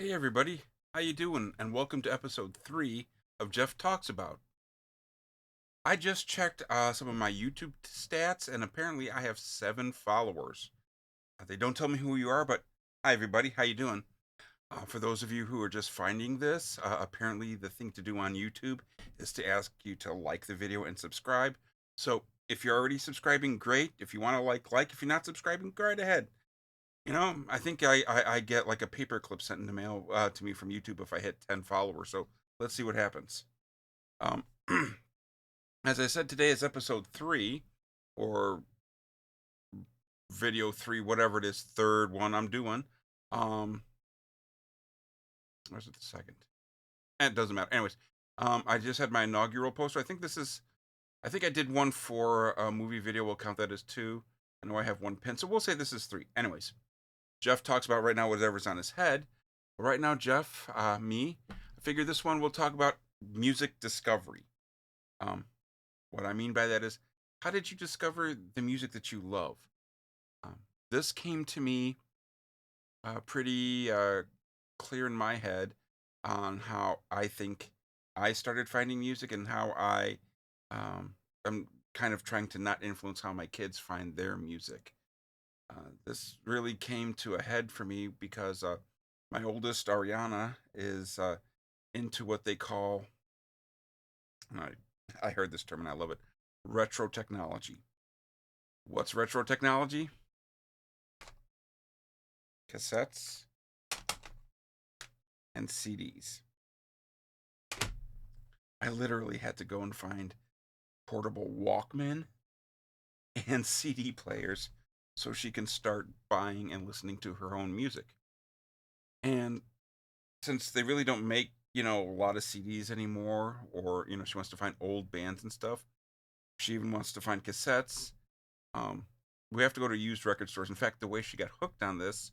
Hey everybody, how you doing? And welcome to episode 3 of Jeff Talks About. I just checked some of my YouTube stats, and apparently I have 7 followers. They don't tell me who you are, but hi everybody, how you doing? For those of you who are just finding this, apparently the thing to do on YouTube is to ask you to like the video and subscribe. So if you're already subscribing, great. If you want to like. If you're not subscribing, go right ahead. I think I get like a paperclip sent in the mail to me from YouTube if I hit 10 followers. So let's see what happens. Um, as I said, today is episode 3 or video 3, whatever it is, third one I'm doing. Um, where's it the second? And it doesn't matter. Anyways, I just had my inaugural poster. I think I did one for a movie video. We'll count that as 2. I know I have 1 pin. So we'll say this is 3. Anyways, Jeff talks about right now whatever's on his head. Right now, Jeff, I figure this one we'll talk about music discovery. Um, what I mean by that is, how did you discover the music that you love? Um, this came to me pretty clear in my head on how I think I started finding music and how I'm kind of trying to not influence how my kids find their music. This really came to a head for me because my oldest, Ariana, is into what they call, and I heard this term and I love it, retro technology. What's retro technology? Cassettes and CDs. I literally had to go and find portable Walkman and CD players so she can start buying and listening to her own music. And since they really don't make, a lot of CDs anymore, or, she wants to find old bands and stuff, she even wants to find cassettes. Um, we have to go to used record stores. In fact, the way she got hooked on this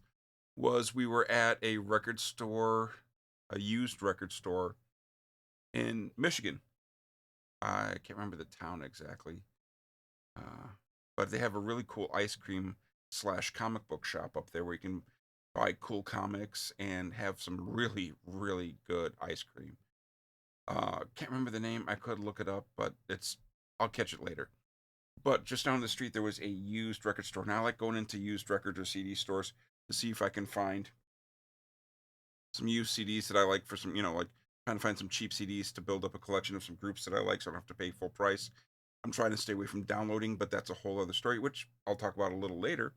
was we were at a record store, a used record store in Michigan. I can't remember the town exactly, uh, but they have a really cool ice cream slash comic book shop up there where you can buy cool comics and have some really, really good ice cream. Can't remember the name. I could look it up, but I'll catch it later. But just down the street, there was a used record store. Now I like going into used record or CD stores to see if I can find some used CDs that I like for some, like trying to find some cheap CDs to build up a collection of some groups that I like so I don't have to pay full price. I'm trying to stay away from downloading, but that's a whole other story, which I'll talk about a little later.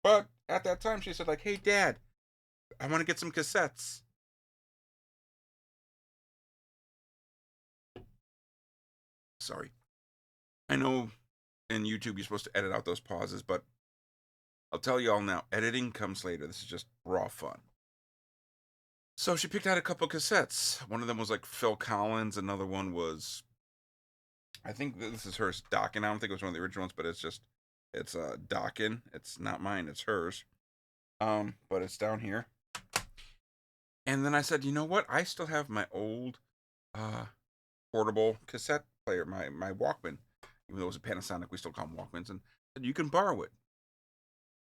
But at that time, she said, like, hey, Dad, I want to get some cassettes. Sorry. I know in YouTube you're supposed to edit out those pauses, but I'll tell you all now, editing comes later. This is just raw fun. So she picked out a couple cassettes. One of them was like Phil Collins. Another one was, I think this is hers, Dockin. I don't think it was one of the original ones, but it's Dockin. It's not mine, it's hers. But it's down here. And then I said, you know what? I still have my old uh portable cassette player, my Walkman. Even though it was a Panasonic, we still call them Walkmans, and said, you can borrow it.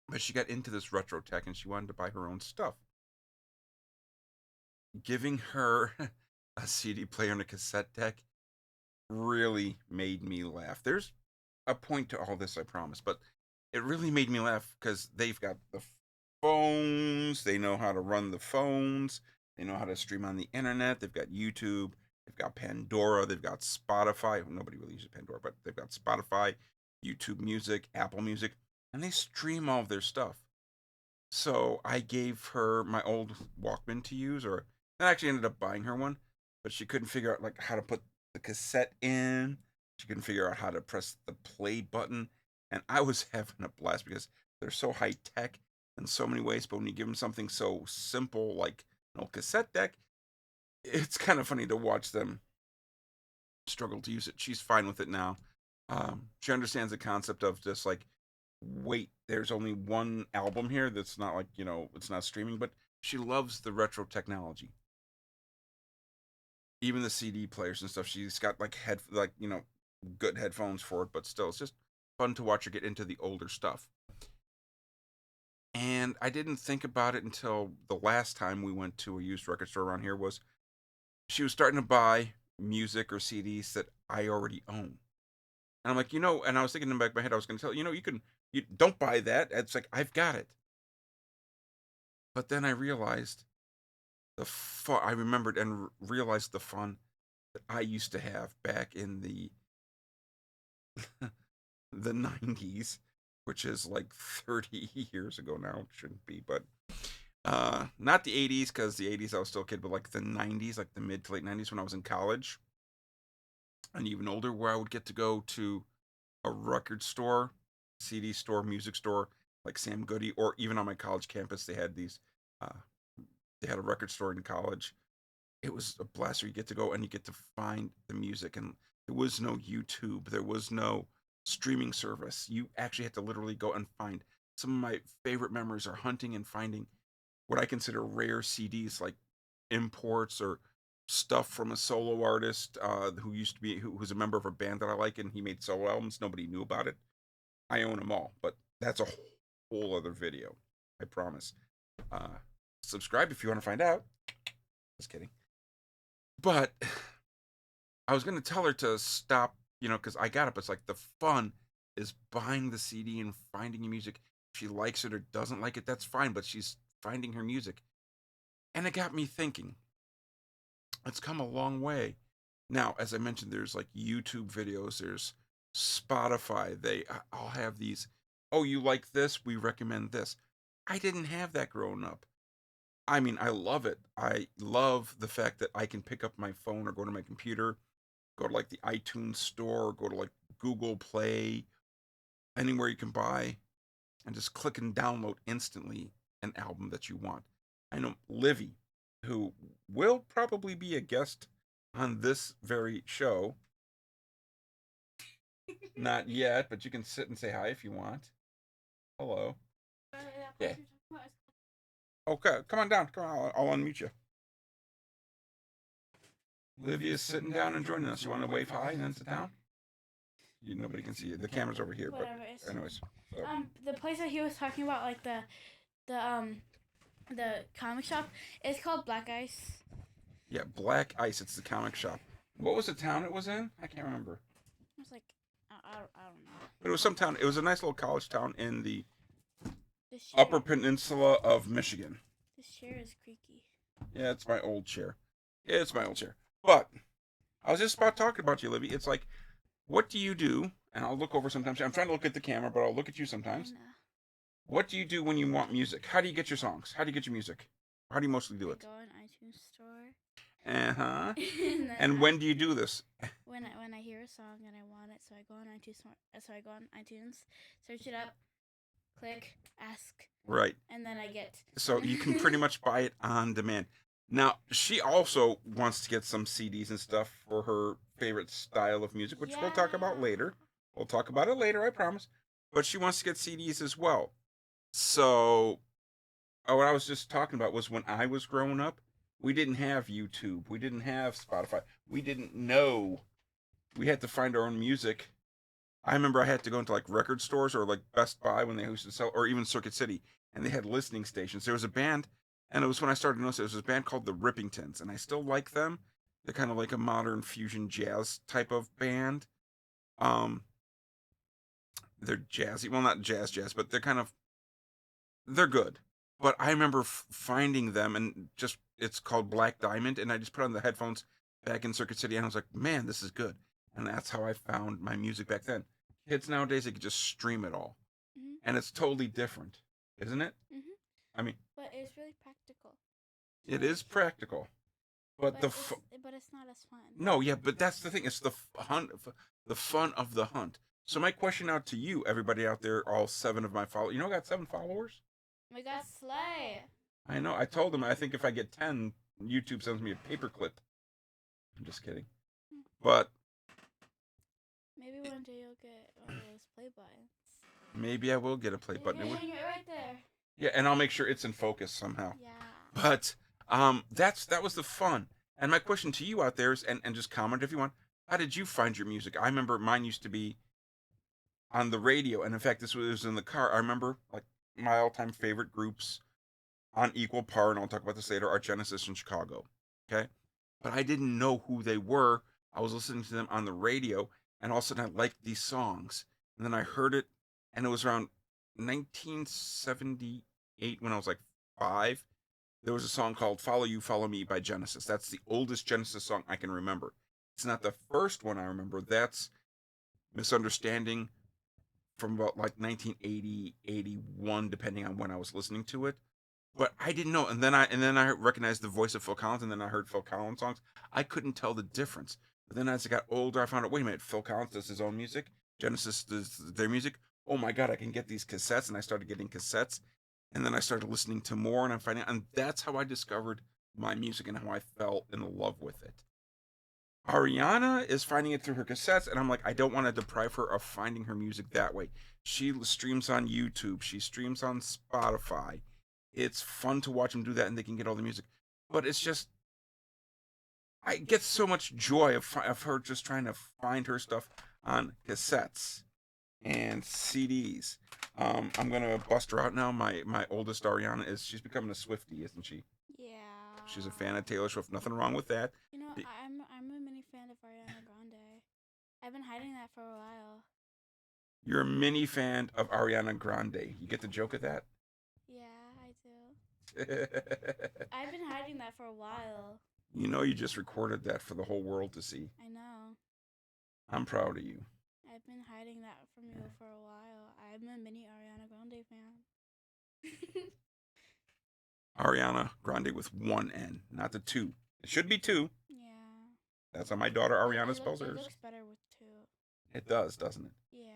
But she got into this retro tech and she wanted to buy her own stuff. Giving her a CD player and a cassette deck really made me laugh. There's a point to all this, I promise, but it really made me laugh because they've got the phones, they know how to run the phones, they know how to stream on the internet, they've got YouTube, they've got Pandora, they've got Spotify. Well, nobody really uses Pandora, but they've got Spotify, YouTube Music, Apple Music, and they stream all of their stuff. So I gave her my old Walkman to use, or I actually ended up buying her one, but she couldn't figure out like how to put the cassette in. She couldn't figure out how to press the play button, and I was having a blast because they're so high tech in so many ways. But when you give them something so simple like an old cassette deck, it's kind of funny to watch them struggle to use it. She's fine with it now. She understands the concept of just like, wait, there's only one album here that's not like, it's not streaming, but she loves the retro technology. Even the CD players and stuff, she's got like good headphones for it, but still, it's just fun to watch her get into the older stuff. And I didn't think about it until the last time we went to a used record store around here was she was starting to buy music or CDs that I already own. And I'm like, and I was thinking in the back of my head, I was going to tell you don't buy that. It's like, I've got it. But then I realized the fun, I remembered and realized the fun that I used to have back in the 90s, which is like 30 years ago now. It shouldn't be, but not the 80s, because the 80s I was still a kid, but like the 90s, like the mid to late 90s when I was in college and even older, where I would get to go to a record store, CD store, music store, like Sam Goody, or even on my college campus, uh, they had a record store in college. It was a blast where you get to go and you get to find the music. And there was no YouTube, there was no streaming service. You actually had to literally go and find. Some of my favorite memories are hunting and finding what I consider rare CDs, like imports or stuff from a solo artist who used to be who was a member of a band that I like, and he made solo albums. Nobody knew about it. I own them all, but that's a whole other video. I promise. Uh, Subscribe if you want to find out. Just kidding. But I was gonna tell her to stop, because I got it. But it's like the fun is buying the CD and finding your music. If she likes it or doesn't like it, that's fine. But she's finding her music, and it got me thinking. It's come a long way. Now, as I mentioned, there's like YouTube videos. There's Spotify. They all have these. Oh, you like this? We recommend this. I didn't have that growing up. I mean, I love it. I love the fact that I can pick up my phone or go to my computer, go to like the iTunes store, go to like Google Play, anywhere you can buy, and just click and download instantly an album that you want. I know Livy, who will probably be a guest on this very show. Not yet, but you can sit and say hi if you want. Hello. Yeah. Okay, come on down. Come on, I'll unmute you. Olivia's sitting down and joining us. You want to wave hi and then sit down? Nobody can see you. The camera's over here. Whatever. But anyways, so. The place that he was talking about, like the the comic shop, is called Black Ice. Yeah, Black Ice. It's the comic shop. What was the town it was in? I can't remember. It was like I don't know. But it was some town. It was a nice little college town in the Upper Peninsula of Michigan. This chair is creaky. Yeah, it's my old chair. Yeah, it's my old chair. But I was just about talking about you, Libby. It's like, what do you do? And I'll look over sometimes. I'm trying to look at the camera, but I'll look at you sometimes. What do you do when you want music? How do you get your songs? How do you get your music? How do you mostly do it? I go on iTunes store. Uh-huh. And when do you do this? When I hear a song and I want it, so I go on iTunes. So I go on iTunes, search it up, click, ask. Right. And then I get. So you can pretty much buy it on demand. Now, she also wants to get some CDs and stuff for her favorite style of music, which we'll talk about later. We'll talk about it later, I promise. But she wants to get CDs as well. So, what I was just talking about was when I was growing up, we didn't have YouTube. We didn't have Spotify. We didn't know. We had to find our own music. I remember I had to go into like record stores or like Best Buy when they used to sell, or even Circuit City, and they had listening stations. There was a band, and it was when I started to notice it was a band called the Rippingtons, and I still like them. They're kind of like a modern fusion jazz type of band. Um, they're jazzy. Well, not jazz, but they're good. But I remember finding them, and just it's called Black Diamond, and I just put on the headphones back in Circuit City, and I was like, man, this is good. And that's how I found my music back then. Kids nowadays, they can just stream it all, and it's totally different, isn't it? I mean, but it's really practical. It is practical, but but it's not as fun. No, yeah, but that's the thing. It's the hunt, the fun of the hunt. So my question out to you, everybody out there, all 7 of my followers. I got 7 followers. We got Slay. I know. I told them. I think if I get 10, YouTube sends me a paperclip. I'm just kidding. But maybe one day you'll get one of those play buttons. Maybe I will get a play button. Hang it right there. Yeah, and I'll make sure it's in focus somehow. Yeah. But that was the fun. And my question to you out there is, and just comment if you want, how did you find your music? I remember mine used to be on the radio, and in fact, this was in the car. I remember like my all-time favorite groups on equal par, and I'll talk about this later, are Genesis and Chicago. Okay, but I didn't know who they were. I was listening to them on the radio, and all of a sudden I liked these songs, and then I heard it, and it was around 1978 when I was like 5. There was a song called "Follow You, Follow Me" by Genesis. That's the oldest Genesis song I can remember. It's not the first one I remember. That's "Misunderstanding" from about like 1980, 81, depending on when I was listening to it. But I didn't know, and then I recognized the voice of Phil Collins, and then I heard Phil Collins songs. I couldn't tell the difference. But then as I got older, I found out, wait a minute, Phil Collins does his own music, Genesis does their music. Oh my God, I can get these cassettes, and I started getting cassettes, and then I started listening to more, and I'm finding, and that's how I discovered my music and how I fell in love with it. Ariana is finding it through her cassettes, and I'm like, I don't want to deprive her of finding her music that way. She streams on YouTube, she streams on Spotify. It's fun to watch them do that, and they can get all the music. But it's just, I get so much joy of her just trying to find her stuff on cassettes and CDs. I'm gonna bust her out now. My oldest Ariana she's becoming a Swiftie, isn't she? Yeah. She's a fan of Taylor Swift. Nothing wrong with that. You know, I'm a mini fan of Ariana Grande. I've been hiding that for a while. You're a mini fan of Ariana Grande. You get the joke of that? Yeah, I do. I've been hiding that for a while. You know, you just recorded that for the whole world to see. I know. I'm proud of you. I've been hiding that from you for a while. I'm a mini Ariana Grande fan. Ariana Grande with one N, not the two. It should be two. Yeah. That's how my daughter Ariana spells It hers. looks better with two. It does, doesn't it? Yeah.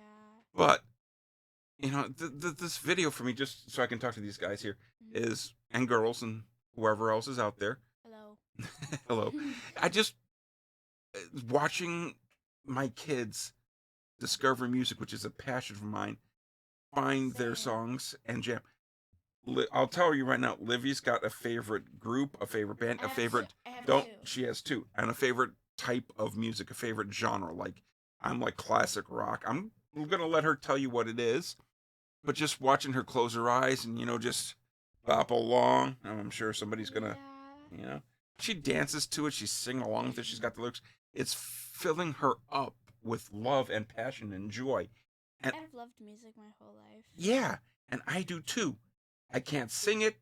But this video for me, just so I can talk to these guys here, Mm-hmm. is and girls and whoever else is out there. Hello. Hello. I just watching my kids discover music, which is a passion of mine, find their Same. songs and jam. I'll tell you right now, Livy's got a favorite group, a favorite band, I a have favorite. two. I have Don't two. she has two, and a favorite type of music, a favorite genre. Like I'm like classic rock. I'm gonna let her tell you what it is, but just watching her close her eyes and just bop along. I'm sure somebody's gonna, Yeah. you know, she dances to it. She's singing along with it. She's got the lyrics. It's filling her up with love and passion and joy. And I've loved music my whole life. yeah, and I do too. I can't sing it.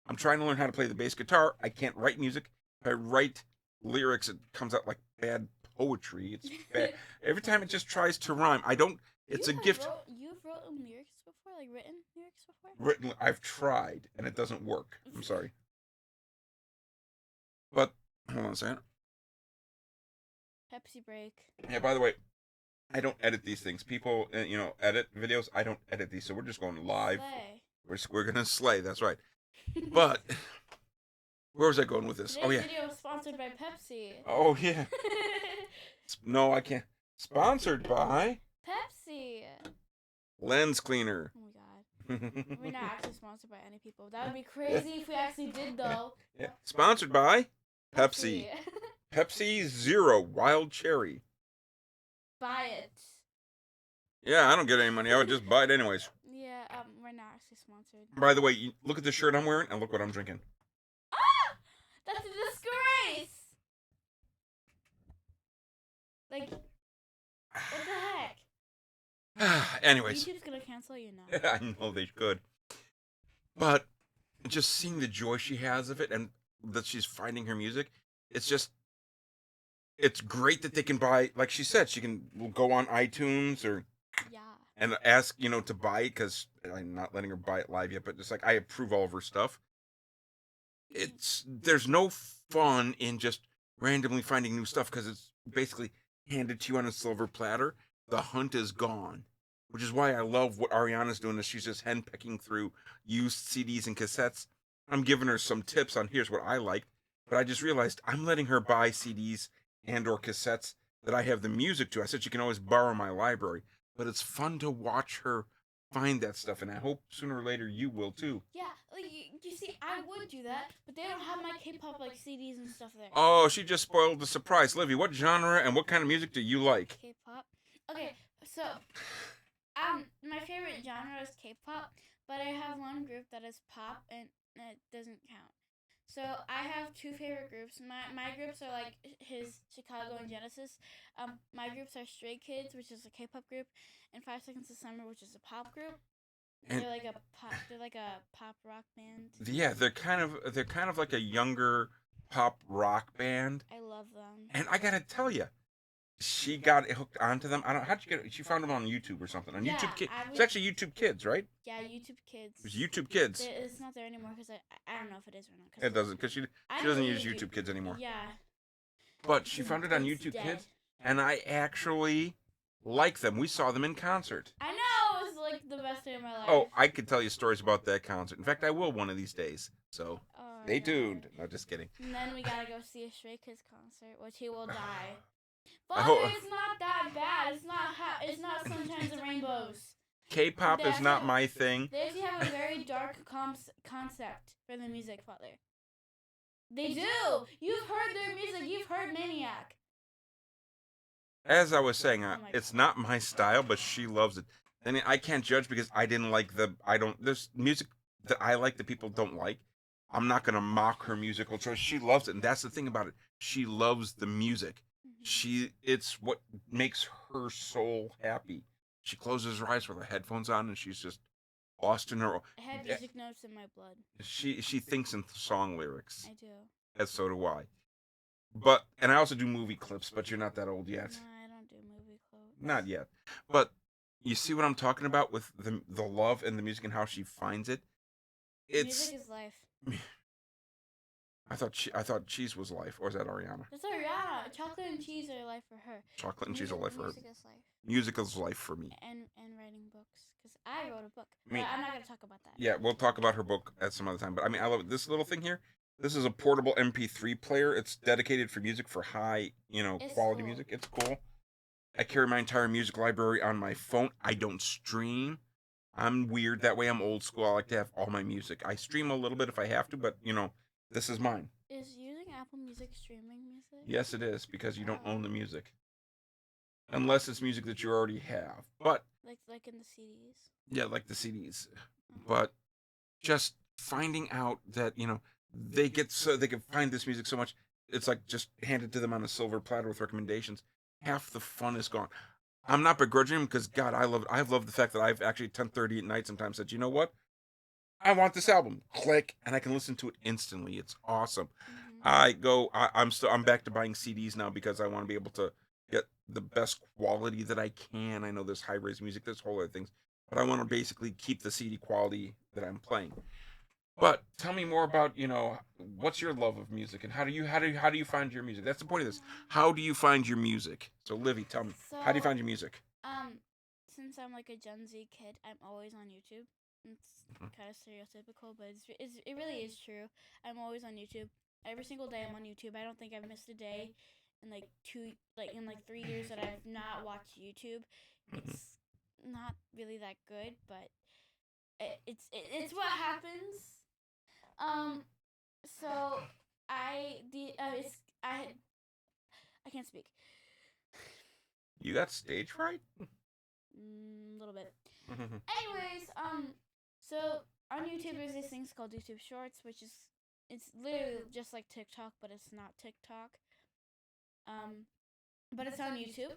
I'm trying to learn how to play the bass guitar. I can't write music. If I write lyrics, it comes out like bad poetry. It's bad. Every time it just tries to rhyme, I don't. It's a gift. You've written lyrics before, like written lyrics before. Written. I've tried, and it doesn't work. I'm sorry. But hold on a second. Pepsi break. Yeah. By the way, I don't edit these things. People, edit videos. I don't edit these, so we're just going live. Slay. We're gonna slay. That's right. But where was I going with this? Today's Oh yeah. video was sponsored by Pepsi. Oh yeah. No, I can't. Sponsored by Pepsi. Lens Cleaner. Oh my god. We're not actually sponsored by any people. That would be crazy if we actually did, though. Yeah. Sponsored by Pepsi. Pepsi Zero Wild Cherry. Buy it. Yeah, I don't get any money. I would just buy it anyways. Yeah, we're not actually sponsored. By the way, look at the shirt I'm wearing and look what I'm drinking. Ah! That's a disgrace! Like, what the heck? Anyways. YouTube's gonna cancel you now. I know they could. But just seeing the joy she has of it and that she's finding her music, it's great that they can buy, like she said, she can go on iTunes Yeah. and ask, to buy it because I'm not letting her buy it live yet, but just like I approve all of her stuff. There's no fun in just randomly finding new stuff because it's basically handed to you on a silver platter. The hunt is gone, which is why I love what Ariana's doing. Is she's just henpecking through used CDs and cassettes. I'm giving her some tips on here's what I like, but I just realized I'm letting her buy CDs and or cassettes that I have the music to. I said she can always borrow my library, but it's fun to watch her find that stuff, and I hope sooner or later you will too. Yeah, like, you see, I would do that, but they don't have my K-pop, like, CDs and stuff there. Oh, she just spoiled the surprise. Livy, what genre and what kind of music do you like? K-pop? Okay, so, my favorite genre is K-pop, but I have one group that is pop and it doesn't count. So I have two favorite groups. My groups are like his Chicago and Genesis. My groups are Stray Kids, which is a K-pop group, and 5 Seconds of Summer, which is a pop group. And They're like a pop. They're like a pop rock band. yeah, they're kind of like a younger pop rock band. I love them. And I gotta tell you, she got hooked onto them. I don't. How'd you get? She found them on YouTube or something. On Yeah, YouTube Kids. I It's was. actually YouTube Kids, right? Yeah, YouTube Kids. It was YouTube Kids. It's not there anymore because I don't know if it is or not. It Cause doesn't because I she don't doesn't really use use YouTube Kids anymore. Yeah, But she found it on it's YouTube dead. Kids, and I actually like them. We saw them in concert. I know it was like the best day of my life. Oh, I could tell you stories about that concert. In fact, I will one of these days. So Oh, stay God. tuned. No, just kidding. And then we gotta go see a Stray Kids concert, which he will die. I Father, hope it's not that bad. It's not Sunshines and Rainbows. K-pop is not my thing. They actually have a very dark concept for the music, Father. They do. You've heard their music. You've heard Maniac. As I was saying, Oh my it's God. not my style, but she loves it. And I can't judge because I didn't like I don't. There's music that I like that people don't like. I'm not gonna mock her musical choice. She loves it, and that's the thing about it. She loves the music. It's what makes her soul happy. She closes her eyes with her headphones on, and she's just lost in her. I have music notes in my blood. She thinks in song lyrics. I do. And so do I. And I also do movie clips, but you're not that old yet. No, I don't do movie quotes. Not yet. But you see what I'm talking about with the love and the music and how she finds it? It's Music is life. I thought cheese was life, or is that Ariana? That's Ariana. Chocolate and cheese are life for her. Chocolate and cheese are life for her. Music is life. Music is life for me. And writing books, because I wrote a book. Me. But I'm not gonna talk about that. Yeah, we'll talk about her book at some other time. But I mean, I love this little thing here. This is a portable MP3 player. It's dedicated for music for high, It's quality cool. music. It's cool. I carry my entire music library on my phone. I don't stream. I'm weird that way. I'm old school. I like to have all my music. I stream a little bit if I have to, but this is mine. Is using Apple Music streaming music? Yes, it is because you don't own the music, unless it's music that you already have. But like in the CDs. yeah, like the CDs. But just finding out that they can find this music so much, it's like just handed to them on a silver platter with recommendations. Half the fun is gone. I'm not begrudging them because God, I've loved the fact that I've actually 10:30 at night sometimes said, you know what? I want this album. Click, and I can listen to it instantly. It's awesome. I'm back to buying CDs now because I want to be able to get the best quality that I can. I know there's high res music, there's whole other things, but I want to basically keep the CD quality that I'm playing. But tell me more about what's your love of music and how do you find your music? That's the point of this. How do you find your music? So Livy, tell me, how do you find your music? Since I'm like a Gen Z kid, I'm always on YouTube. It's kind of stereotypical, but it really is true. I'm always on YouTube. Every single day I'm on YouTube. I don't think I've missed a day in like 3 years that I've not watched YouTube. It's not really that good, but it's what happens. So it's I can't speak. You got stage fright? A little bit. Anyways, so on YouTube there's these things called YouTube Shorts, which is it's literally just like TikTok, but it's not TikTok. But it's on YouTube,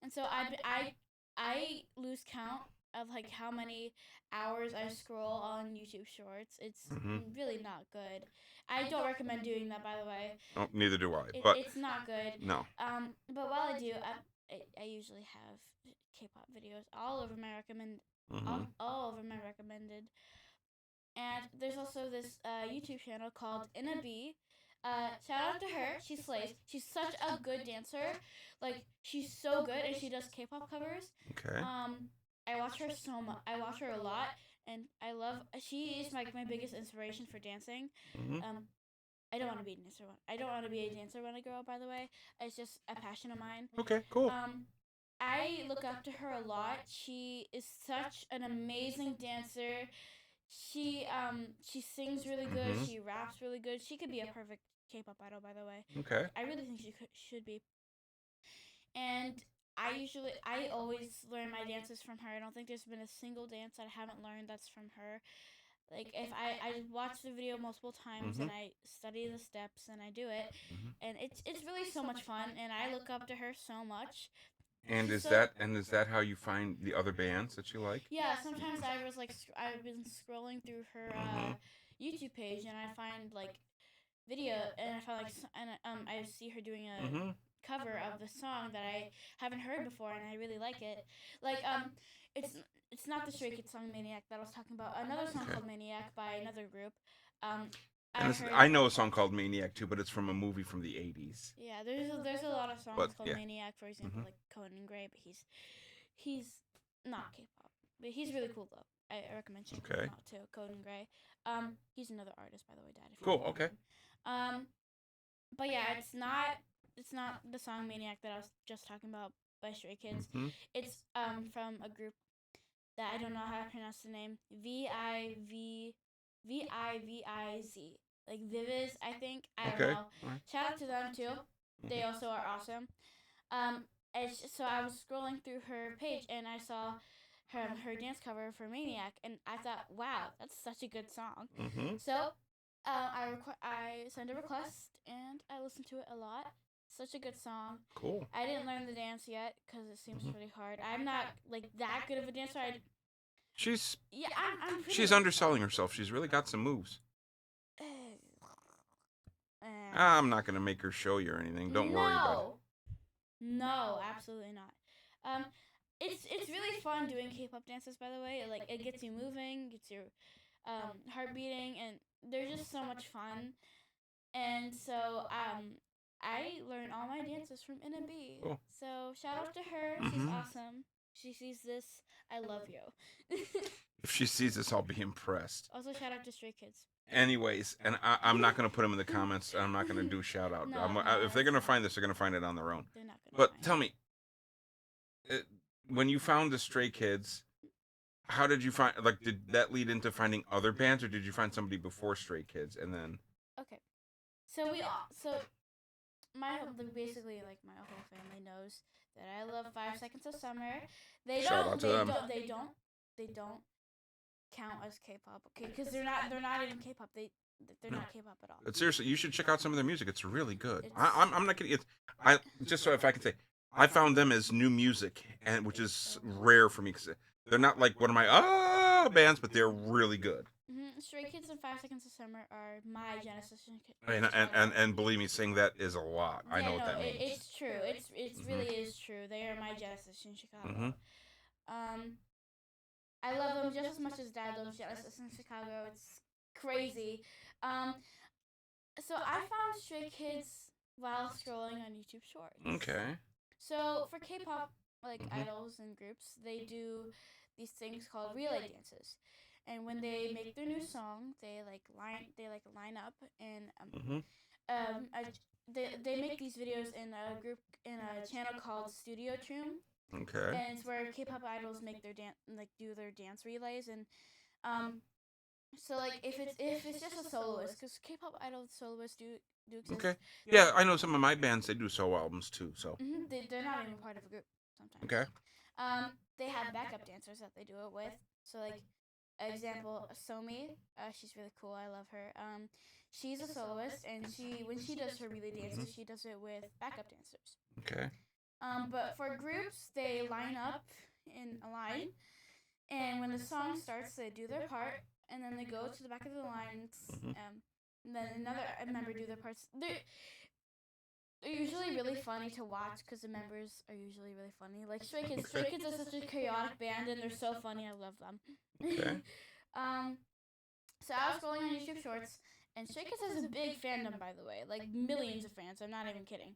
and so I lose count of like how many hours I scroll on YouTube Shorts. It's really not good. I don't recommend doing that, by the way. Oh, neither do I. It's not good. No. But while I do, I usually have K-pop videos all over my all over my recommended. And there's also this YouTube channel called Inna B. Shout out to her. She slays. She's such a good dancer. Like she's so good, and she does K-pop covers. Okay. I watch her so much. I watch her a lot, and I love. She is like my biggest inspiration for dancing. I don't want to be a dancer. I don't want to be a dancer when I grow up. By the way, it's just a passion of mine. Okay, cool. I look up to her a lot. She is such an amazing dancer. She sings really good. She raps really good. She could be a perfect K-pop idol, by the way. Okay. I really think she should be. And I always learn my dances from her. I don't think there's been a single dance that I haven't learned that's from her. Like if I watch the video multiple times Mm-hmm. and I study the steps and I do it, Mm-hmm. and it's really so much fun. And I look up to her so much. And She's is so that how you find the other bands that you like? yeah. Sometimes I was like I've been scrolling through her Mm-hmm. YouTube page and I find like video and I found like and I see her doing a Mm-hmm. cover of the song that I haven't heard before and I really like it. Like it's it's not the Stray Kids song Maniac that I was talking about. Another song Okay. called Maniac by another group. Um And I this, heard I know a song called Maniac too, but it's from a movie from the '80s. yeah, there's a lot of But songs called yeah. Maniac, for example, Mm-hmm. like Conan Gray, but he's not K-pop. But he's really cool though. I recommend checking him Okay. out too, Conan Gray. He's another artist by the way, Dad, if you Cool. didn't know. Okay. But yeah, it's not the song Maniac that I was just talking about by Stray Kids. Mm-hmm. It's from a group that I don't know how to pronounce the name. Viviz. Like Viviz, I think. I don't Okay. know. All right. Shout out to them too. They Mm-hmm. also are awesome. Um so I was scrolling through her page and I saw her dance cover for Maniac and I thought, wow, that's such a good song. Mm-hmm. So I sent a request and I listened to it a lot. Such a good song. Cool. I didn't learn the dance yet because it seems Mm-hmm. pretty hard. I'm not like that good of a dancer. She's Yeah, I'm pretty. she's underselling herself. She's really got some moves. I'm Eh. not gonna make her show you or anything. Don't worry about it. No, no, absolutely not. Um, it's really fun doing K-pop dances. By the way, like it gets you moving, gets your heart beating, and they're just so much fun. And so I learned all my dances from NMB. Cool. So shout out to her. She's Mm-hmm. awesome. She sees this. I love you. If she sees this, I'll be impressed. Also shout out to Stray Kids. Anyways, and I'm not gonna put them in the comments. I'm not gonna do shout out. No, no, If they're that's gonna fine. find this, they're gonna find it on their own. They're not gonna But find tell it. me, uh, when you found the Stray Kids, how did you find? Like, did that lead into finding other bands, or did you find somebody before Stray Kids and then? Okay. So we all so basically like my whole family knows that I love 5 Seconds of Summer. They Shout out don't to they them. don't they don't count as K-pop, okay? Because they're not even K-pop. They're No. not K-pop at all. But seriously, you should check out some of their music. It's really good. It's I'm not kidding. It's I just so if I can say, I found them as new music, and which is rare for me because they're not like one of my bands, but they're really good. Stray Kids and 5 Seconds of Summer are my Genesis in And believe me, saying that is a lot. I yeah, know what no, that means. it's true. It's Mhm. really is true. They are my Genesis in Chicago. Mhm. Um, I love them just as much as Dad loves Genesis in Chicago. It's crazy. Um, so I found Stray Kids while scrolling on YouTube Shorts. Okay. So for K-pop like Mhm. idols and groups, they do these things called relay dances. And when they make their new song, they line up and Mhm. I, they make these videos in a channel called Studio Troom, Okay. and it's where K-pop idols make their do their dance relays and um so like if it's just a soloist because K-pop idol soloists do exist. Okay. Yeah, I know some of my bands. They do solo albums too. So. They're not even part of a group sometimes. Okay. They have backup dancers that they do it with. So like example, Somi, she's really cool. I love her. She's a soloist, and when she does her relay dances, she does it with backup dancers. Okay. But for groups, they line up in a line, and when the song starts, they do their part, and then they go to the back of the lines, and then another member do their parts. They're usually really funny to watch because the members are usually really funny. Like Stray Kids. Stray Kids is such a chaotic band and they're so funny. I love them. Okay. So I was scrolling on YouTube Shorts and Stray Kids has a big fandom, by the way, like millions of fans. I'm not even kidding.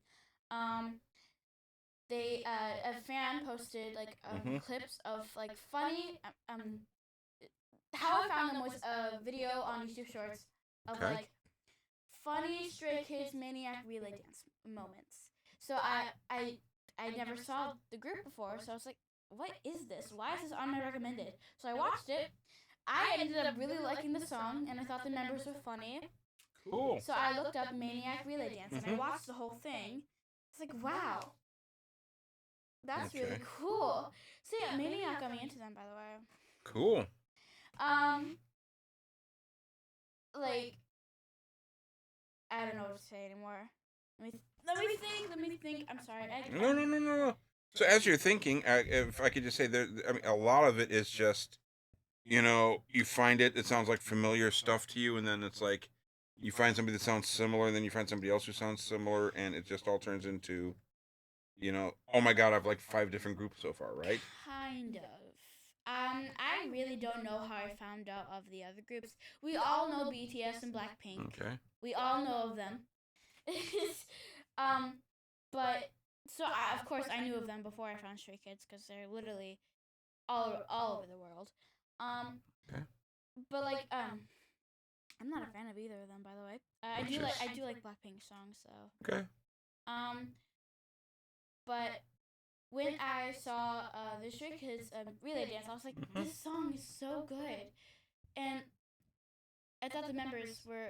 They a fan posted like clips of like funny how I found them was a video on YouTube Shorts of like funny Stray Kids Maniac relay dance moments. So I never saw the group before, so I was like, what is this? Why is this on my recommended? So I watched it. I ended up really liking the song, and I thought the members were funny. Cool. So I looked up Maniac relay dance, and I watched the whole thing. It's like, wow, That's really Okay. cool. So yeah, maybe not got me into them, by the way. Cool. Um, like I don't know what to say anymore. Let me think. I'm sorry. No, no, no, no, no. So as you're thinking, if I could just say that, I mean, a lot of it is just, you find it sounds like familiar stuff to you, and then it's like you find somebody that sounds similar, and then you find somebody else who sounds similar, and it just all turns into, oh my God, I've like 5 different groups so far, right? kind of. I really don't know how I found out of the other groups. We all know BTS and Blackpink. Okay. We all know of them. um, but so of course I knew of them before I found Stray Kids because they're literally all over the world. Um, Okay. but like I'm not a fan of either of them, by the way. I do like Blackpink songs, so Okay. um, but when I saw the Stray Kids relay dance, I was like, this song is so good, and I thought the members were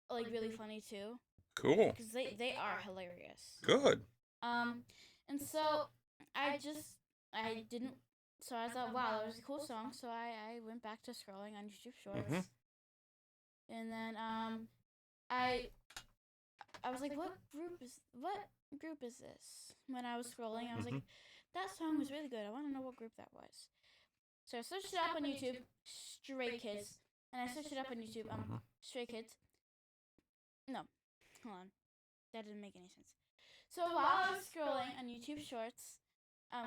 like really funny too Cool. because they are hilarious. Good. Um, and so I didn't. So I thought, wow, that was a cool song. So I went back to scrolling on YouTube Mm-hmm. Shorts, and then I I was like, what group is this? When I was scrolling, I was Mm-hmm. like, that song was really good. I want to know what group that was. So I searched it up on YouTube, Stray Kids, and I searched it up on YouTube, Mm-hmm. Stray Kids. No, hold on, that didn't make any sense. So while I was scrolling on YouTube Shorts,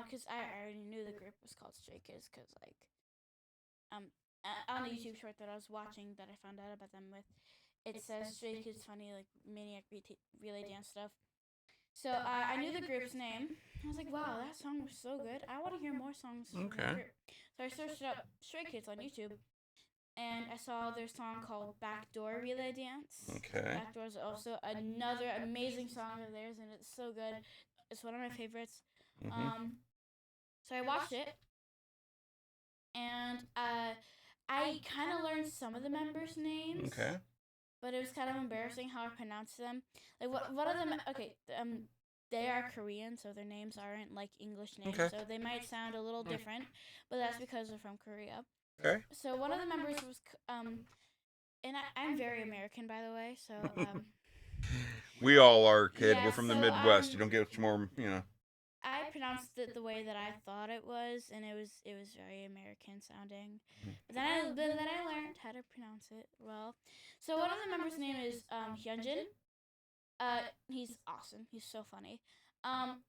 because I already knew the group was called Stray Kids, because like, on the YouTube short that I was watching that I found out about them with, it says Stray Kids Funny like Maniac Relay Dance stuff. So I knew the group's name. I was like, wow, that song was so good. I want to hear more songs from that Okay. group. So I searched up Stray Kids on YouTube, and I saw their song called Backdoor Relay Dance. Okay. Backdoor is also another amazing song of theirs, and it's so good. It's one of my favorites. Mm-hmm. So I watched it, and I kind of learned some of the members' names. Okay. But it was kind of embarrassing how I pronounced them. Like what are them? Okay, they are Korean, so their names aren't like English names, Okay. so they might sound a little different, but that's because they're from Korea. Okay. So one of the members was and I'm very American, by the way, so We all are, kid. yeah. We're from the So Midwest. You don't get much more. I pronounced it the way that I thought it was, and it was very American sounding. But then I learned how to pronounce it well. So one of the members' name is Hyunjin. He's awesome. He's so funny. And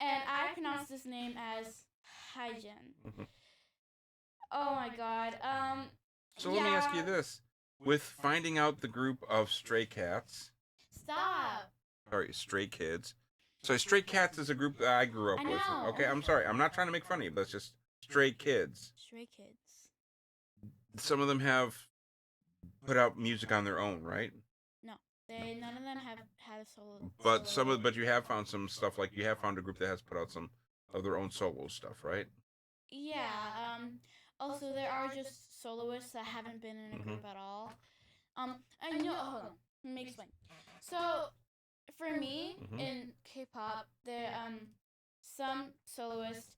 I pronounced his name as Hyjin. Mhm. Oh my god. So let me ask you Yeah. this: with finding out the group of Stray Cats, Stop. sorry, Stray Kids. So Stray Cats is a group that I grew up I with. know. Okay, I'm sorry. I'm not trying to make fun of you, but it's just Stray Kids. Stray Kids. Some of them have put out music on their own, right? No, they none of them have had a solo. But you have found some stuff, like you have found a group that has put out some of their own solo stuff, right? Yeah. Also, there are just soloists that haven't been in a Mm-hmm. group at all. I know. Hold on. Let me explain. So, for me Mm-hmm. in K-pop, there some soloists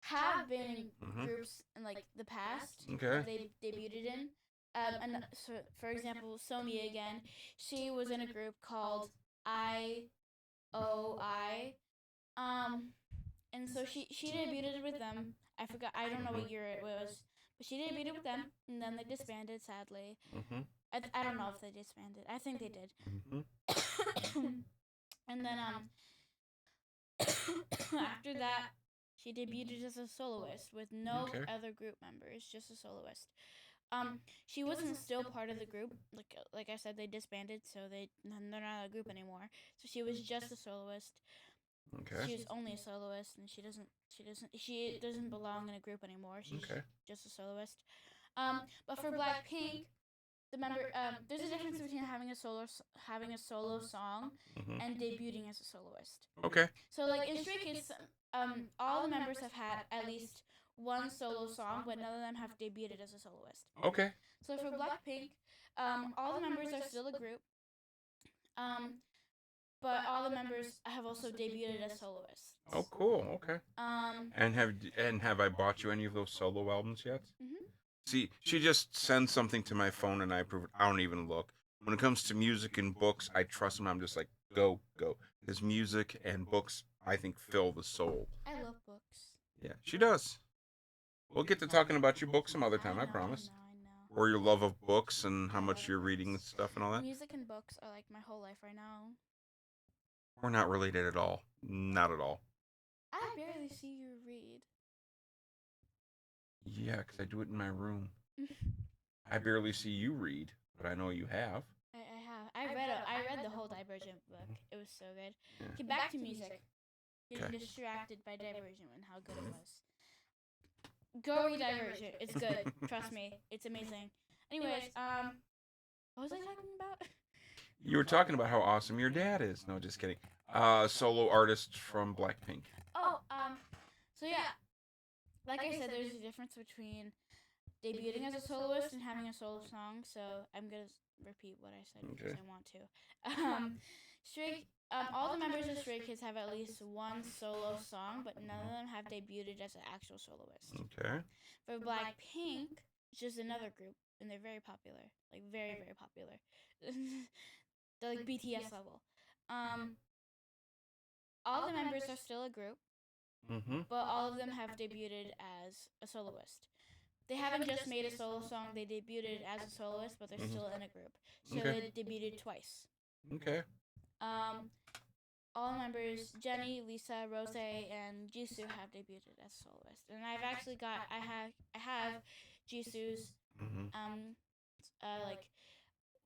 have been in Mm-hmm. groups in like the past Okay. that they debuted in. And so, for example, Somi again, she was in a group called IOI. And so she debuted with them. I forgot. I don't know what year it was, but she debuted with them, and then they disbanded. Sadly, Mm-hmm. I don't know if they disbanded. I think they did. Mm-hmm. And then after that, she debuted as a soloist with no Okay. other group members, just a soloist. She wasn't still part of the group. Like I said, they disbanded, so they're not a group anymore. So she was just a soloist. Okay. She was only a soloist, and she doesn't belong in a group anymore. She's Okay. just a soloist. But for Blackpink, there's a difference between having a solo song Mm-hmm. and debuting as a soloist. Okay. So like in Stray Kids, all the members have had at least one solo song, but none of them have debuted as a soloist. Okay. So for Blackpink, all the members are still a group. Um, but all the members have also debuted as Oh, soloists. cool. Okay. Um, And have I bought you any of those solo albums yet? mhm. See, she just sends something to my phone and I approve it. I don't even look. When it comes to music and books, I trust them. I'm just like, go, go. Because music and books, I think, fill the soul. I love books. Yeah, she does. We'll get to talking about your books some other time, I I promise. know, I know. Or your love of books and how I much love you're reading and books. stuff and all that. Music and books are like my whole life right now. We're not related at all. Not at all. I barely see you read. Yeah, because I do it in my room. I barely see you read, but I know you have. I have. I read the whole Divergent book. It was so good. Yeah. Okay, back to music. Getting Okay. distracted by Divergent and how good it was. Go read Divergent. It's good. Trust me. It's amazing. Anyways, what was I talking about? You were talking about how awesome your dad is. No, just kidding. Solo artist from Blackpink. Oh, so yeah, like I said, there's a difference between debuting as a soloist and having a solo song. So I'm gonna repeat what I said because Okay. I want to. All the members of Stray Kids have at least one solo song, but none of them have debuted as an actual soloist. Okay. For Blackpink, which is another group, and they're very popular, like very very popular. They're like BTS level. All the members are still a group, Mm-hmm. but all of them have debuted as a soloist. They haven't just made a solo song, they debuted as a soloist, but they're still in a group. So Okay. they debuted twice. Okay. Um, all the members, Jennie, Lisa, Rose, and Jisoo have debuted as soloists. And I've actually got I have Jisoo's Mm-hmm. like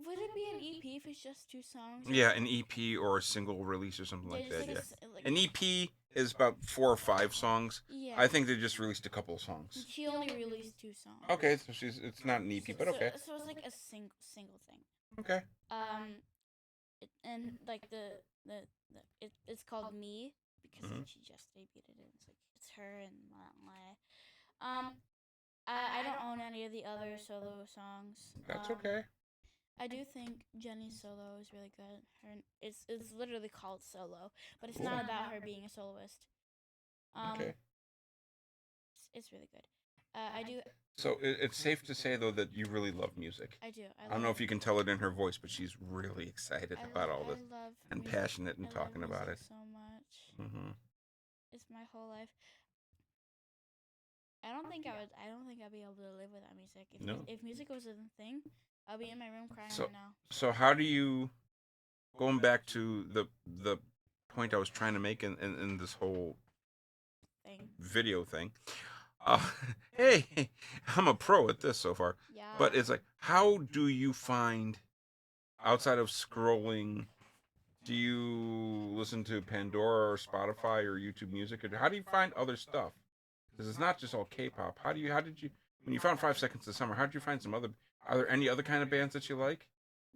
would it be an EP if it's just two songs? Yeah, an EP or a single release or something Yeah, like just that. like Yeah. like An EP is about 4 or 5 songs. yeah. I think they just released a couple of songs. She only released 2 songs. Okay, so it's not an EP, but okay. So it's like a single thing. Okay. And like it's called Me because Mhm. she just debuted it. It's like it's her and I don't own any of the other solo songs. That's okay. I do think Jennie's solo is really good. It's literally called solo, but it's Cool. not about her being a soloist. Okay. It's really good. I do. So it's safe to say though that you really love music. I do. I don't know if you can tell it in her voice, but she's really excited about all this I love and music. passionate and I talking love about it. music so much. Mm-hmm. It's my whole life. I don't think I'd be able to live without music. No. If music was a thing, I'll be in my room crying So right now. so how do you, going back to the point I was trying to make in this whole Thing. video thing? Uh, hey, I'm a pro at this so far. Yeah. But it's like, how do you find, outside of scrolling, do you listen to Pandora or Spotify or YouTube Music? Or how do you find other stuff? Because it's not just all K-pop. How did you, when you found 5 Seconds of Summer, how did you find some other, are there any other kind of bands that you like?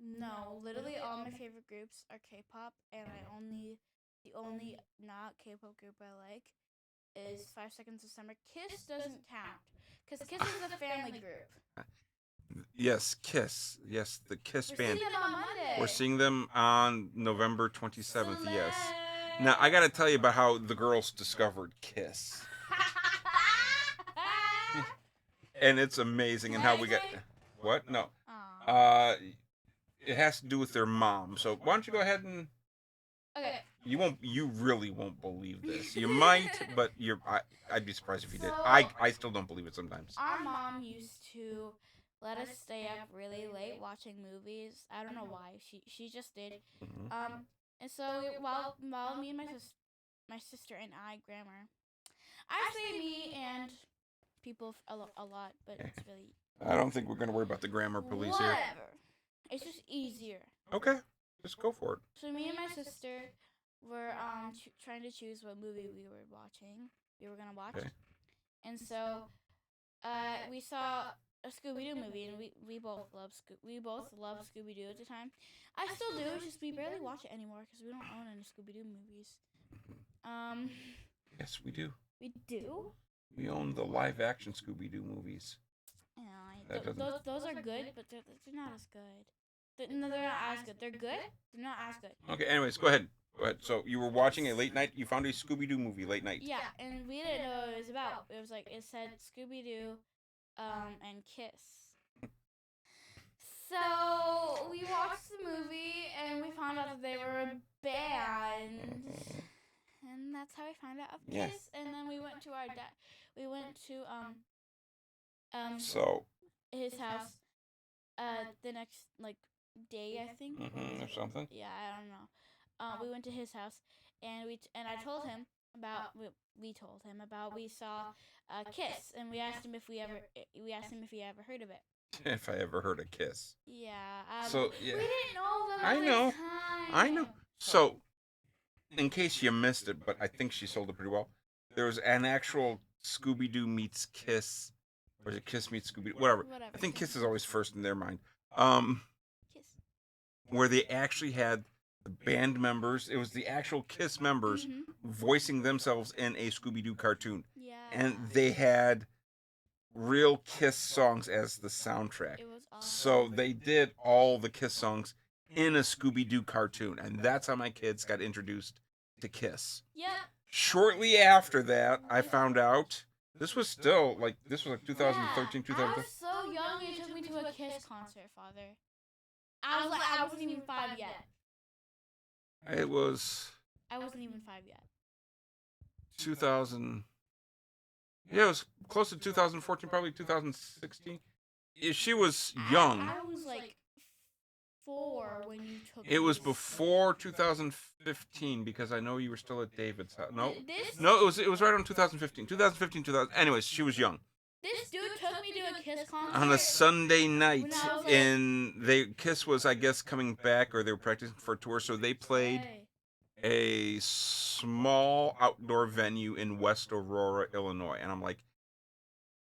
No, literally all my favorite groups are K-pop, and the only not K-pop group I like is 5 Seconds of Summer. Kiss doesn't count, because Kiss is a family group. Yes, Kiss. Yes, the Kiss We're band. seeing them on Monday. We're seeing them on November 27th, yes. Now, I gotta tell you about how the girls discovered Kiss. And it's amazing, and how we got... What? No. Aw. It has to do with their mom. So why don't you go ahead and... Okay. You really won't believe this. You might, but I'd be surprised if you did. So- I still don't believe it sometimes. Our mom used to let us stay up really late watching movies. I don't know why. She just did. Mhm. And so while me and my sister and I grammar, I say me and people a lot, but Okay. it's really I don't think we're gonna worry about the grammar police here. whatever. It's just easier. Okay, just go for it. So me and my sister were trying to choose what movie we were gonna watch, Okay. and so we saw a Scooby Doo movie, and we both loved Scooby Doo at the time. I still do. It's just we barely watch it anymore because we don't own any Scooby Doo movies. Yes, we do. We do. We own the live-action Scooby-Doo movies. Yeah, That doesn't- those are good, but they're not as good. No, they're not as good. They're good. They're not as good. Okay. Anyways, go ahead. Go ahead. So you were watching a late night. You found a Scooby Doo movie late night. Yeah, and we didn't know what it was about. It was like it said Scooby Doo, and Kiss. So we watched the movie and we found out that they were a band, and that's how we found out of Yeah. Kiss. And then we went to our dad. We went to So. his house the next like day, I think, Or something. yeah, I don't know. We went to his house and I told him about we told him about we saw Kiss, and we asked him if he ever heard of it. If I ever heard a Kiss. Yeah. So yeah. We didn't know them I at know. the time. I know. So, in case you missed it, but I think she sold it pretty well. There was an actual Scooby Doo meets Kiss, or is it Kiss meets Scooby Doo? Whatever. I think Kiss is always first in their mind. Kiss. Where they actually had the band members. It was the actual Kiss members voicing themselves in a Scooby Doo cartoon, Yeah. and they had real Kiss songs as the soundtrack. It was awesome. So they did all the Kiss songs in a Scooby Doo cartoon, and that's how my kids got introduced to Kiss. Yep. Shortly after that, I found out this was like 2013, 2014. I was so young. You took me to a Kiss concert, Father. I wasn't even 5 yet. It was. I wasn't even 5 yet. 2000. Yeah, it was close to 2014, probably 2016. She was young. I was like 4 when you took. It was before 2015 because I know you were still at David's house. No, This. no, it was right on 2015. 2015. Anyways, she was young. This dude took me to a Kiss concert On a Sunday night, when I was like, Kiss was, I guess, coming back, or they were practicing for a tour, so they played a small outdoor venue in West Aurora, Illinois. And I'm like,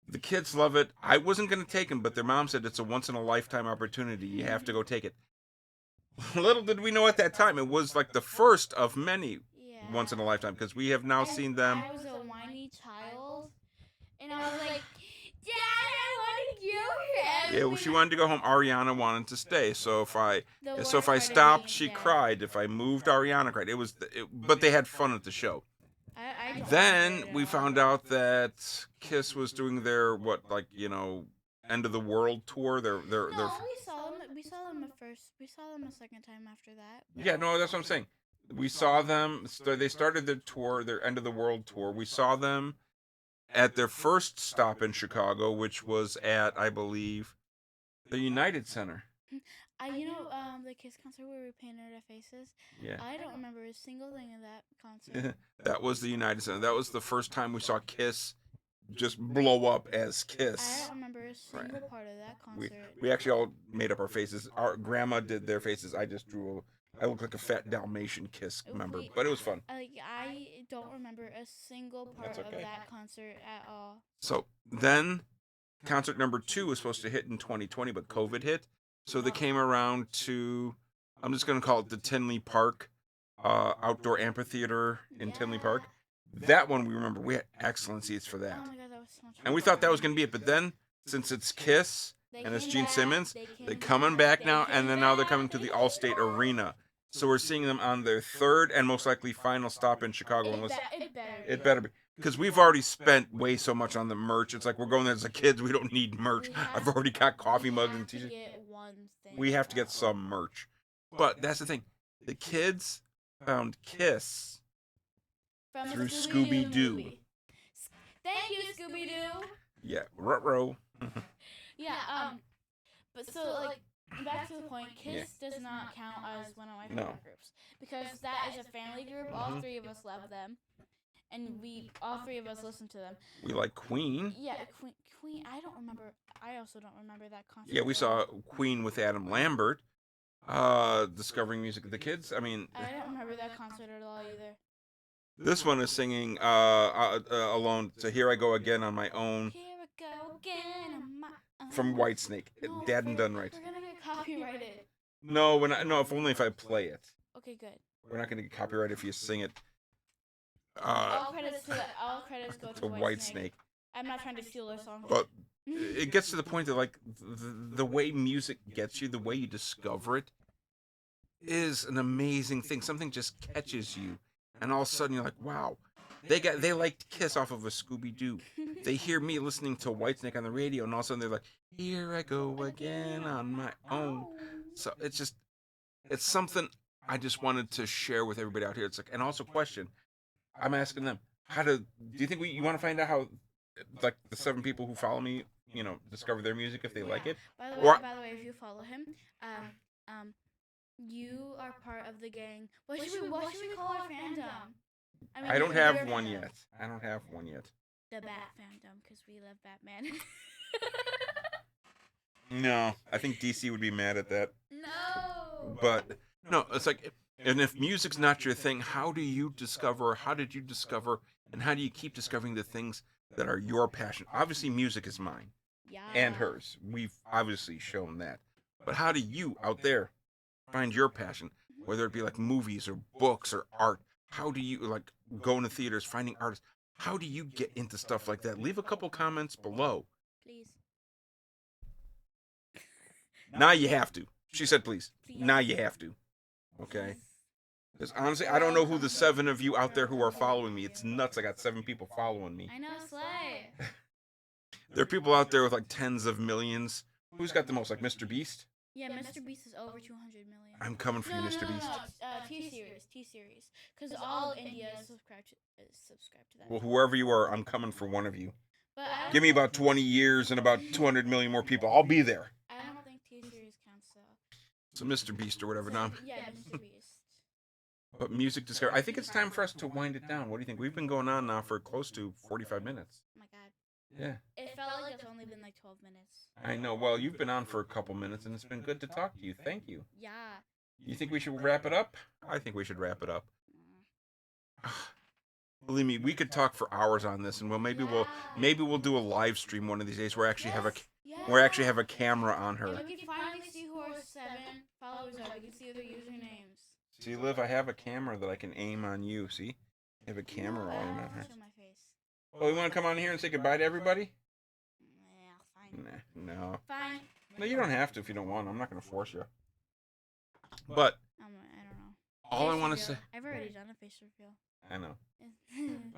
the kids love it. I wasn't going to take them, but their mom said it's a once-in-a-lifetime opportunity. You have to go take it. Little did we know at that time, it was like the first of many once-in-a-lifetime, because we have now seen them. I was a whiny child, and I was like, Dad, I want to go home. Yeah, she wanted to go home. Ariana wanted to stay. So if I stopped, she cried. If I moved, Ariana cried. But they had fun at the show. Then we found out that Kiss was doing their end of the world tour. No, we saw them. We saw them at first. We saw them a second time after that. Yeah, no, that's what I'm saying. We saw them. They started their tour, their end of the world tour. We saw them at their first stop in Chicago, which was at, I believe, the United Center. The Kiss concert where we painted our faces. Yeah. I don't remember a single thing of that concert. That was the United Center. That was the first time we saw Kiss just blow up as Kiss. I don't remember a single part of that concert. We actually all made up our faces. Our grandma did their faces. I just drew. I look like a fat Dalmatian Kiss member, but it was fun. I don't remember a single part of that concert at all. So then, concert number 2 was supposed to hit in 2020, but COVID hit. So they came around to, I'm just going to call it the Tinley Park outdoor amphitheater in Tinley Park. That one we remember. We had excellent seats for that. Oh my God, that was so much fun. And we thought that was going to be it. But then, since it's Kiss and it's Gene Simmons, they're coming back now. And then now they're coming to the Allstate Arena. So we're seeing them on their third and most likely final stop in Chicago. It better be. Because we've already spent way so much on the merch. It's like we're going there as a kids. We don't need merch. I've already got coffee mugs and t-shirts. We have to get some merch. But that's the thing. The kids found Kiss through Scooby-Doo. Thank you, Scooby-Doo. Yeah, ruh-roh. Yeah, but so, like, back to the point, Kiss does not count as one of my favorite groups. Because that is a family group. All 3 of us love them. And all 3 of us listen to them. We like Queen. Yeah, Queen. I don't remember. I also don't remember that concert. Yeah, we saw Queen with Adam Lambert. Discovering music of the kids. I mean, I don't remember that concert at all either. This one is singing alone. So Here I Go Again on My Own. Here I go again on my own. From Whitesnake. No, Dad and done right. We're gonna get copyrighted. No, we're not. No, if only if I play it. Okay, good. We're not gonna get copyrighted if you sing it. All credits go to Whitesnake. I'm not trying to steal their song. But it gets to the point that like the way music gets you, the way you discover it, is an amazing thing. Something just catches you, and all of a sudden you're like, wow, they liked Kiss off of a Scooby Doo. They hear me listening to Whitesnake on the radio, and all of a sudden they're like, here I go again on my own. So it's something I just wanted to share with everybody out here. It's like, and also question, I'm asking them, do you think you want to find out how like the 7 people who follow me, discover their music if they Yeah. like it, By the way, or if you follow him, um, you are part of the gang. What should we call our fandom? I mean, I don't your have one fandom. yet. I don't have one yet. The Bat fandom, because we love Batman. No, I think DC would be mad at that. No. But no, it's like, and if music's not your thing, how do you discover? How did you discover? And how do you keep discovering the things that are your passion? Obviously, music is mine Yeah. and hers. We've obviously shown that. But how do you out there find your passion? Whether it be like movies or books or art, how do you like going to theaters, finding artists? How do you get into stuff like that? Leave a couple comments below. Please. Now you have to. She said, please. Please. Now you have to. Okay? Please. Because honestly, I don't know who the 7 of you out there who are following me. It's nuts. I got 7 people following me. I know, Slay. There are people out there with like tens of millions. Who's got the most? Like Mr. Beast? Yeah, Mr. Beast is over 200 million. I'm coming for you, Mr. Beast. T-Series. Because all of India is subscribed to that. Well, whoever you are, I'm coming for one of you. But Give me about 20 years and about 200 million more people. I'll be there. I don't think T-Series counts, though. So Mr. Beast or whatever. Now, Yeah, Mr. Beast. but music discovery. I think it's time for us to wind it down. What do you think? We've been going on now for close to 45 minutes. Oh my god. Yeah. It felt like it's only been like 12 minutes. I know. Well, you've been on for a couple minutes, and it's been good to talk to you. Thank you. Yeah. You think we should wrap it up? I think we should wrap it up. Believe me, we could talk for hours on this, and maybe we'll do a live stream one of these days where we actually have a camera on her. And we can finally see who our 7 followers are. We can see their usernames. See, Liv, I have a camera that I can aim on you. See, I have a camera I on don't her. want to show my face. Oh, you want to come on here and say goodbye to everybody? Yeah, fine. Nah, no. Fine. No, you don't have to if you don't want. I'm not going to force you. But I don't know. all I Face want to reveal. say, I've already done a face reveal. I know.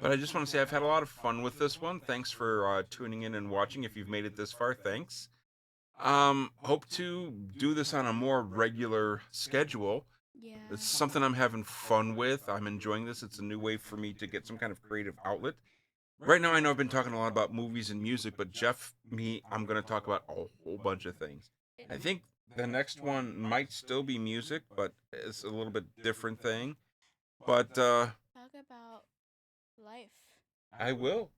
But I just want to say I've had a lot of fun with this one. Thanks for tuning in and watching. If you've made it this far, thanks. Hope to do this on a more regular schedule. Yeah. It's something I'm having fun with. I'm enjoying this. It's a new way for me to get some kind of creative outlet. Right now, I know I've been talking a lot about movies and music, but I'm going to talk about a whole bunch of things. I think the next one might still be music, but it's a little bit different thing. But Talk about life. I will.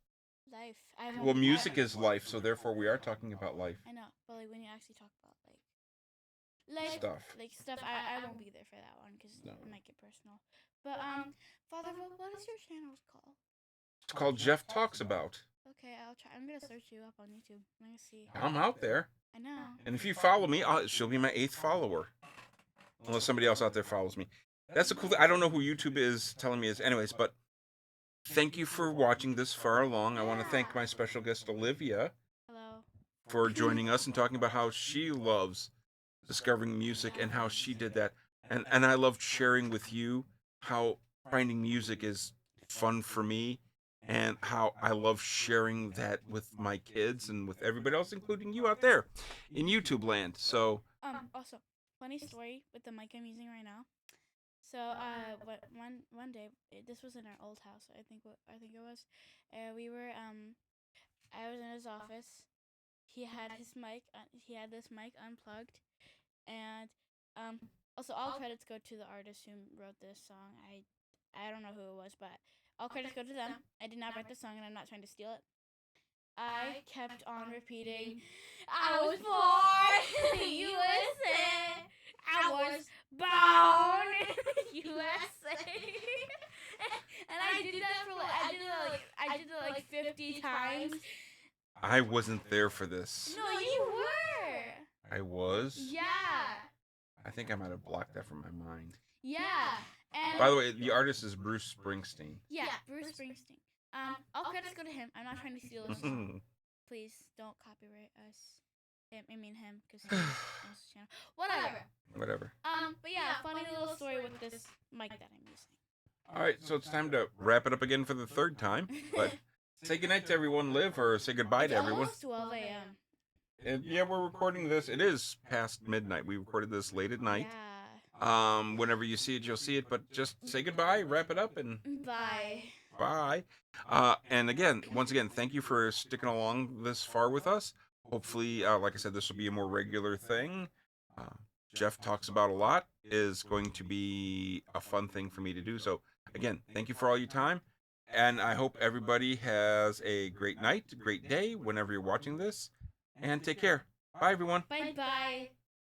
Life. Well, music is life, so therefore we are talking about life. I know, but like when you actually talk about like stuff, I won't be there for that one because No. it might get personal. But Father, what is your channel called? It's called Jeff Talks About. Okay, I'll try. I'm gonna search you up on YouTube. I'm gonna see. I'm out there. I know. And if you follow me, she'll be my 8th follower. Unless somebody else out there follows me. That's a cool thing. I don't know who YouTube is telling me is. Anyways, but thank you for watching this far along. I want to thank my special guest, Olivia, Hello. for joining us and talking about how she loves discovering music and how she did that. And I loved sharing with you how finding music is fun for me and how I love sharing that with my kids and with everybody else, including you out there in YouTube land. So, Also, funny story with the mic I'm using right now. So, one day, this was in our old house. I think it was. We were I was in his office. He had his mic. He had this mic unplugged, and also all credits go to the artist who wrote this song. I don't know who it was, but all credits go to them. I did not write the song, and I'm not trying to steal it. I kept on repeating, I was born in the USA. I was born in the USA. And I did that for I did it like 50 times. I wasn't there for this. No, you were. I was? Yeah. I think I might have blocked that from my mind. Yeah. And By the way, the artist is Bruce Springsteen. yeah, Bruce Springsteen. All credits go to him. I'm not trying to steal his song. Please don't copyright us. I mean him, because he owns the channel. Whatever. Whatever. But yeah, funny little story with this mic that I'm using. All right, so it's time to wrap it up again for the third time. But say goodnight to everyone, Liv, or say goodbye to everyone. It's almost 12 a.m. And yeah, we're recording this. It is past midnight. We recorded this late at night. Yeah. Whenever you see it, you'll see it. But just say goodbye, wrap it up, and Bye. bye. And again, once again, thank you for sticking along this far with us. Hopefully, like I said, this will be a more regular thing. Uh, Jeff talks about a lot is going to be a fun thing for me to do. So again, thank you for all your time. And I hope everybody has a great night, great day whenever you're watching this. And take care. Bye, everyone. Bye bye.